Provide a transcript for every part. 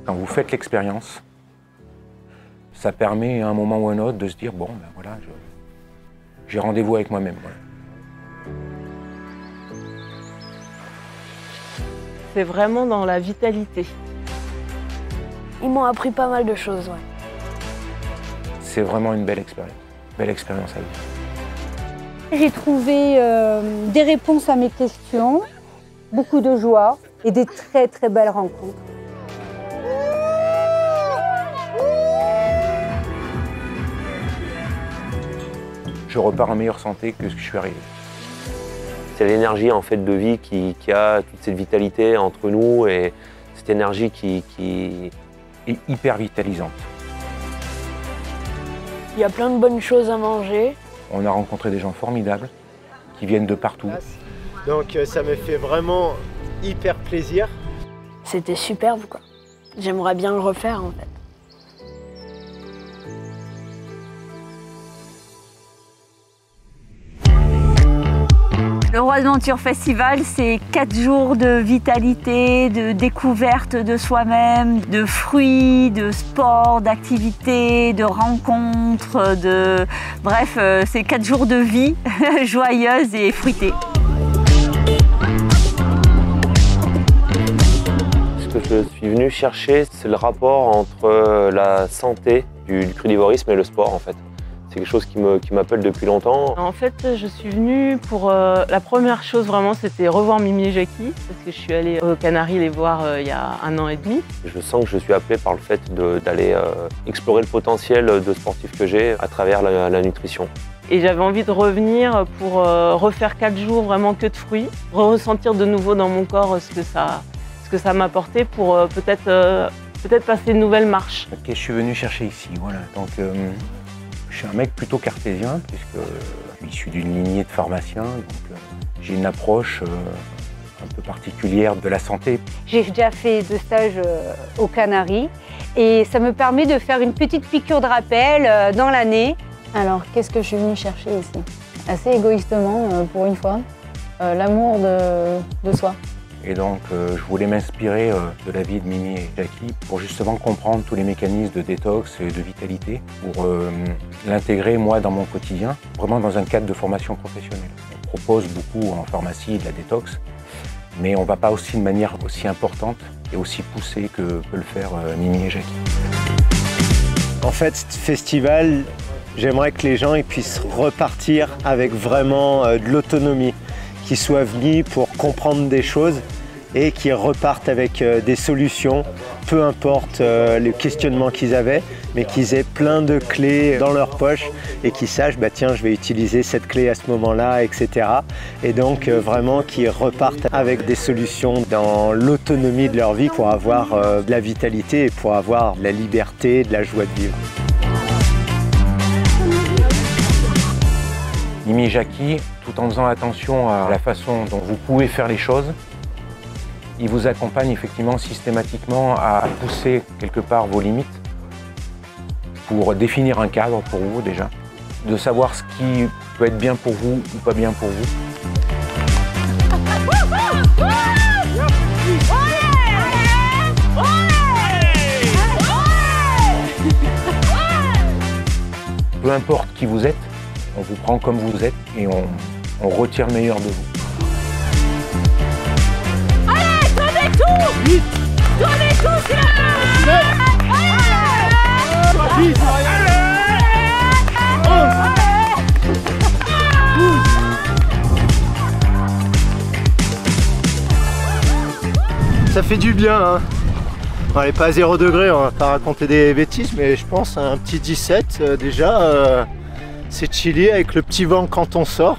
Quand vous faites l'expérience, ça permet à un moment ou à un autre de se dire bon, ben voilà, j'ai rendez-vous avec moi-même. Voilà. C'est vraiment dans la vitalité. Ils m'ont appris pas mal de choses, ouais. C'est vraiment une belle expérience à vivre. J'ai trouvé des réponses à mes questions, beaucoup de joie et des très très belles rencontres. Je repars en meilleure santé que ce que je suis arrivé. C'est l'énergie en fait de vie qui a toute cette vitalité entre nous et cette énergie qui est hyper vitalisante. Il y a plein de bonnes choses à manger. On a rencontré des gens formidables qui viennent de partout. Donc ça me fait vraiment hyper plaisir. C'était superbe, quoi. J'aimerais bien le refaire en fait. Le Roi de Monture Festival, c'est 4 jours de vitalité, de découverte de soi-même, de fruits, de sport, d'activités, de rencontres, Bref, c'est 4 jours de vie joyeuse et fruitée. Ce que je suis venu chercher, c'est le rapport entre la santé du crudivorisme et le sport en fait. C'est quelque chose qui m'appelle depuis longtemps. En fait, je suis venue pour... la première chose vraiment, c'était revoir Mimi et Jackie, parce que je suis allée aux Canaries les voir il y a 1 an et demi. Je sens que je suis appelé par le fait d'aller explorer le potentiel de sportif que j'ai à travers la nutrition. Et j'avais envie de revenir pour refaire 4 jours vraiment que de fruits, ressentir de nouveau dans mon corps ce que ça m'apportait pour peut-être passer une nouvelle marche. Ok, je suis venu chercher ici, voilà. Donc, je suis un mec plutôt cartésien, puisque je suis issu d'une lignée de pharmaciens, donc j'ai une approche un peu particulière de la santé. J'ai déjà fait 2 stages aux Canaries et ça me permet de faire une petite piqûre de rappel dans l'année. Alors, qu'est-ce que je suis venue chercher ici? Assez égoïstement, pour une fois, l'amour de soi. Et donc, je voulais m'inspirer de la vie de Mimi et Jackie pour justement comprendre tous les mécanismes de détox et de vitalité, pour l'intégrer, moi, dans mon quotidien, vraiment dans un cadre de formation professionnelle. On propose beaucoup en pharmacie de la détox, mais on ne va pas aussi de manière aussi importante et aussi poussée que peut le faire Mimi et Jackie. En fait, ce festival, j'aimerais que les gens puissent repartir avec vraiment de l'autonomie, qu'ils soient venus pour comprendre des choses et qu'ils repartent avec des solutions, peu importe le questionnement qu'ils avaient, mais qu'ils aient plein de clés dans leur poche et qu'ils sachent, bah tiens, je vais utiliser cette clé à ce moment-là, etc. Et donc vraiment qu'ils repartent avec des solutions dans l'autonomie de leur vie pour avoir de la vitalité et pour avoir de la liberté, de la joie de vivre. Mimi et Jackie, tout en faisant attention à la façon dont vous pouvez faire les choses, ils vous accompagnent effectivement systématiquement à pousser quelque part vos limites pour définir un cadre pour vous déjà, de savoir ce qui peut être bien pour vous ou pas bien pour vous. Peu importe qui vous êtes, on vous prend comme vous êtes et on retire le meilleur de vous. Allez, donnez tout! Donnez tout, c'est la Ça fait du bien, hein. On n'est pas à 0 degré, on va pas raconter des bêtises, mais je pense à un petit 17 déjà. C'est chillé avec le petit vent quand on sort.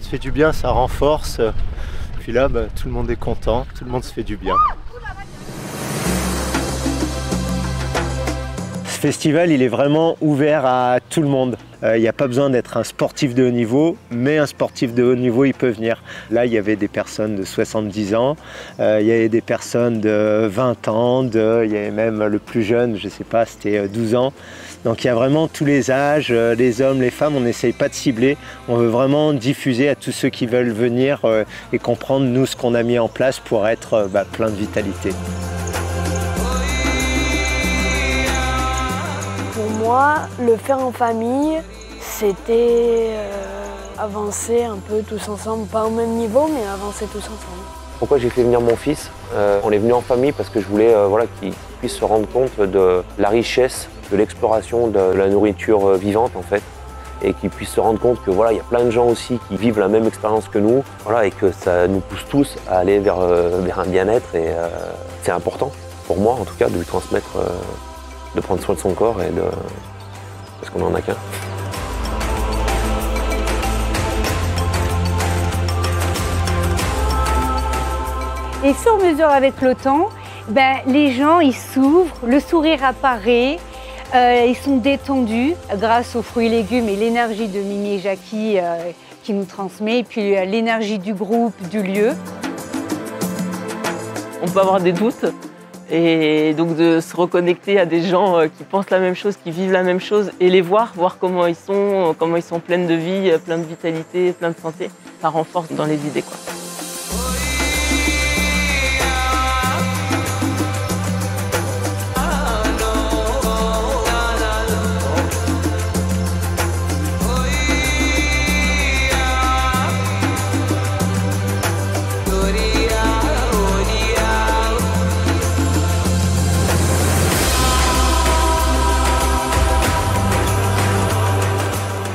Ça fait du bien, ça renforce. Puis là, bah, tout le monde est content, tout le monde se fait du bien. Ce festival, il est vraiment ouvert à tout le monde. Il n'y a pas besoin d'être un sportif de haut niveau, mais un sportif de haut niveau, il peut venir. Là, il y avait des personnes de 70 ans, il y avait des personnes de 20 ans, il y avait même le plus jeune, je ne sais pas, c'était 12 ans. Donc il y a vraiment tous les âges, les hommes, les femmes, on n'essaye pas de cibler. On veut vraiment diffuser à tous ceux qui veulent venir et comprendre, nous, ce qu'on a mis en place pour être plein de vitalité. moi, le faire en famille, c'était avancer un peu tous ensemble, pas au même niveau, mais avancer tous ensemble. Pourquoi j'ai fait venir mon fils? On est venu en famille parce que je voulais qu'il puisse se rendre compte de la richesse, de l'exploration de la nourriture vivante en fait. Et qu'il puisse se rendre compte que il y a plein de gens aussi qui vivent la même expérience que nous, et que ça nous pousse tous à aller vers un bien-être. Et c'est important, pour moi en tout cas, de lui transmettre, de prendre soin de son corps parce qu'on n'en a qu'un. Et sur mesure avec le temps, les gens ils s'ouvrent, le sourire apparaît, ils sont détendus grâce aux fruits et légumes et l'énergie de Mimi et Jackie qui nous transmet, et puis l'énergie du groupe, du lieu. On peut avoir des doutes et donc de se reconnecter à des gens qui pensent la même chose, qui vivent la même chose et les voir comment ils sont pleins de vie, pleins de vitalité, pleins de santé, ça renforce dans les idées, quoi.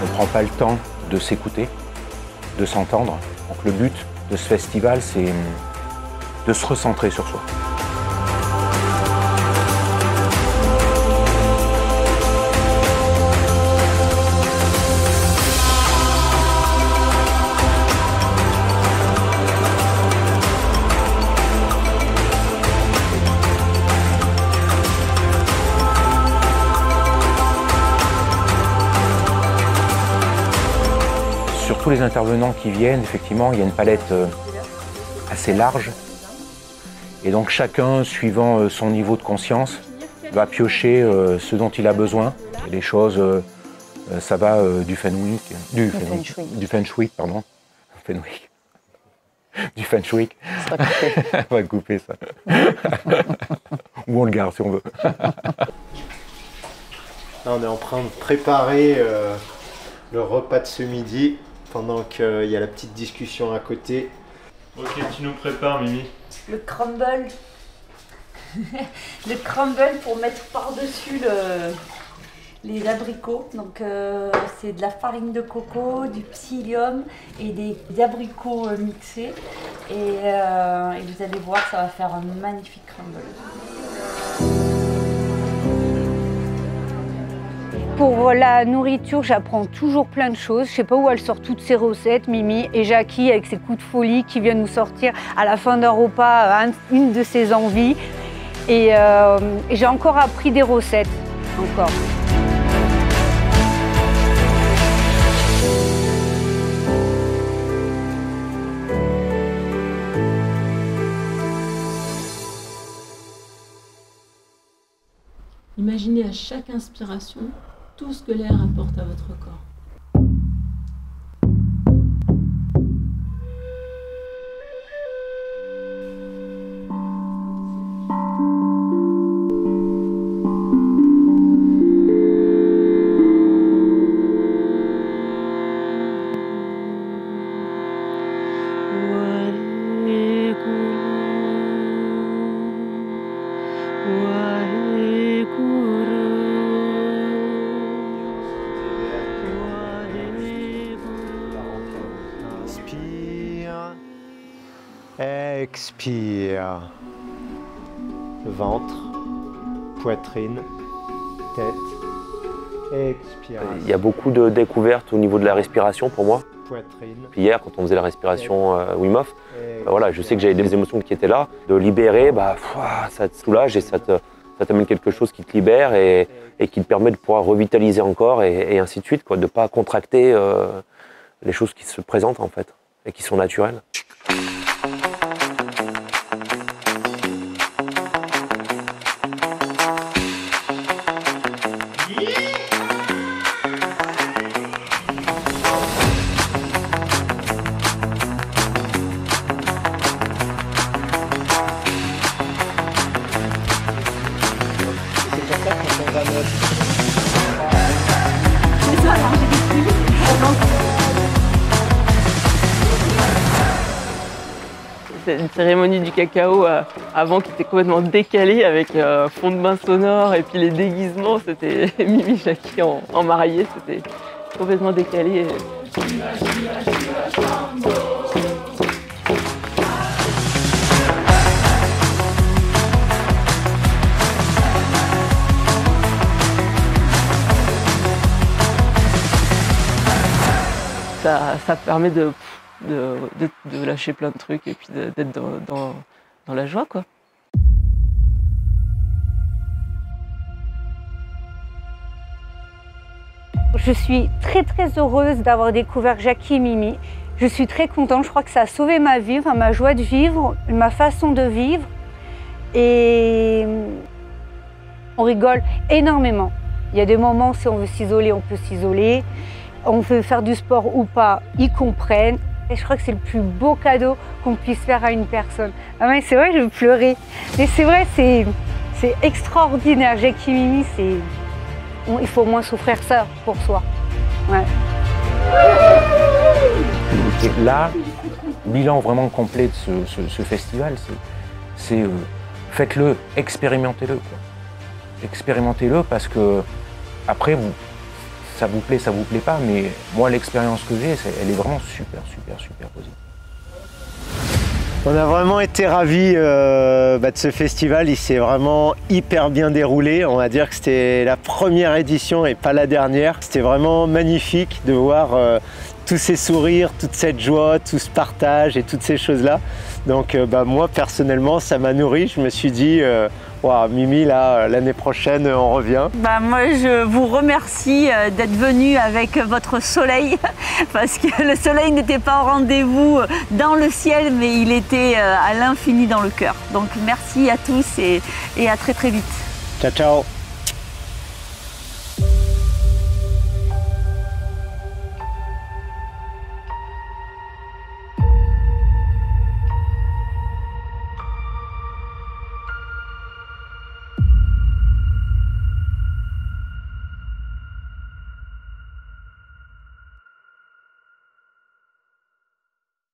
On ne prend pas le temps de s'écouter, de s'entendre. Donc le but de ce festival, c'est de se recentrer sur soi. Sur tous les intervenants qui viennent, effectivement, il y a une palette assez large. Et donc chacun, suivant son niveau de conscience, va piocher ce dont il a besoin. Et les choses, ça va du feng shui, pardon. Du feng shui. On va couper ça. Ou on le garde si on veut. Là, on est en train de préparer le repas de ce midi, pendant qu'il y a la petite discussion à côté. Ok, tu nous prépares, Mimi. Le crumble. Le crumble pour mettre par-dessus les abricots. Donc c'est de la farine de coco, du psyllium et des abricots mixés. Et vous allez voir, ça va faire un magnifique crumble. Pour la nourriture, j'apprends toujours plein de choses. Je ne sais pas où elle sort toutes ces recettes, Mimi et Jackie, avec ses coups de folie qui viennent nous sortir à la fin d'un repas une de ses envies. Et j'ai encore appris des recettes, encore. Imaginez à chaque inspiration tout ce que l'air apporte à votre corps. Expire. Ventre, poitrine, tête. Expire. Il y a beaucoup de découvertes au niveau de la respiration pour moi. Poitrine. Puis hier, quand on faisait la respiration Wim Hof, je sais que j'avais des émotions qui étaient là. De libérer, ça te soulage et ça t'amène quelque chose qui te libère et qui te permet de pouvoir revitaliser encore et ainsi de suite, quoi, de ne pas contracter les choses qui se présentent en fait et qui sont naturelles. une cérémonie du cacao avant qui était complètement décalée avec fond de bain sonore et puis les déguisements, c'était Mimi Jackie en mariée, c'était complètement décalé. Ça permet de lâcher plein de trucs et puis d'être dans la joie, quoi. Je suis très heureuse d'avoir découvert Jackie et Mimi. Je suis très contente, je crois que ça a sauvé ma vie, enfin, ma joie de vivre, ma façon de vivre. Et on rigole énormément. Il y a des moments, si on veut s'isoler, on peut s'isoler. On veut faire du sport ou pas, ils comprennent. Et je crois que c'est le plus beau cadeau qu'on puisse faire à une personne. Ah ouais, c'est vrai, je veux pleurer. Mais c'est vrai, c'est extraordinaire. Jackie et Mimi, il faut au moins souffrir ça pour soi. Ouais. Et là, bilan vraiment complet de ce festival, c'est faites-le, expérimentez-le. Expérimentez-le parce que après, ça vous plaît pas, mais moi l'expérience que j'ai, elle est vraiment super positive. On a vraiment été ravis de ce festival, il s'est vraiment hyper bien déroulé. On va dire que c'était la première édition et pas la dernière. C'était vraiment magnifique de voir tous ces sourires, toute cette joie, tout ce partage et toutes ces choses-là. Donc moi personnellement, ça m'a nourri. Je me suis dit, wow, Mimi, là, l'année prochaine, on revient. Moi, je vous remercie d'être venu avec votre soleil, parce que le soleil n'était pas au rendez-vous dans le ciel, mais il était à l'infini dans le cœur. Donc merci à tous et à très vite. Ciao, ciao.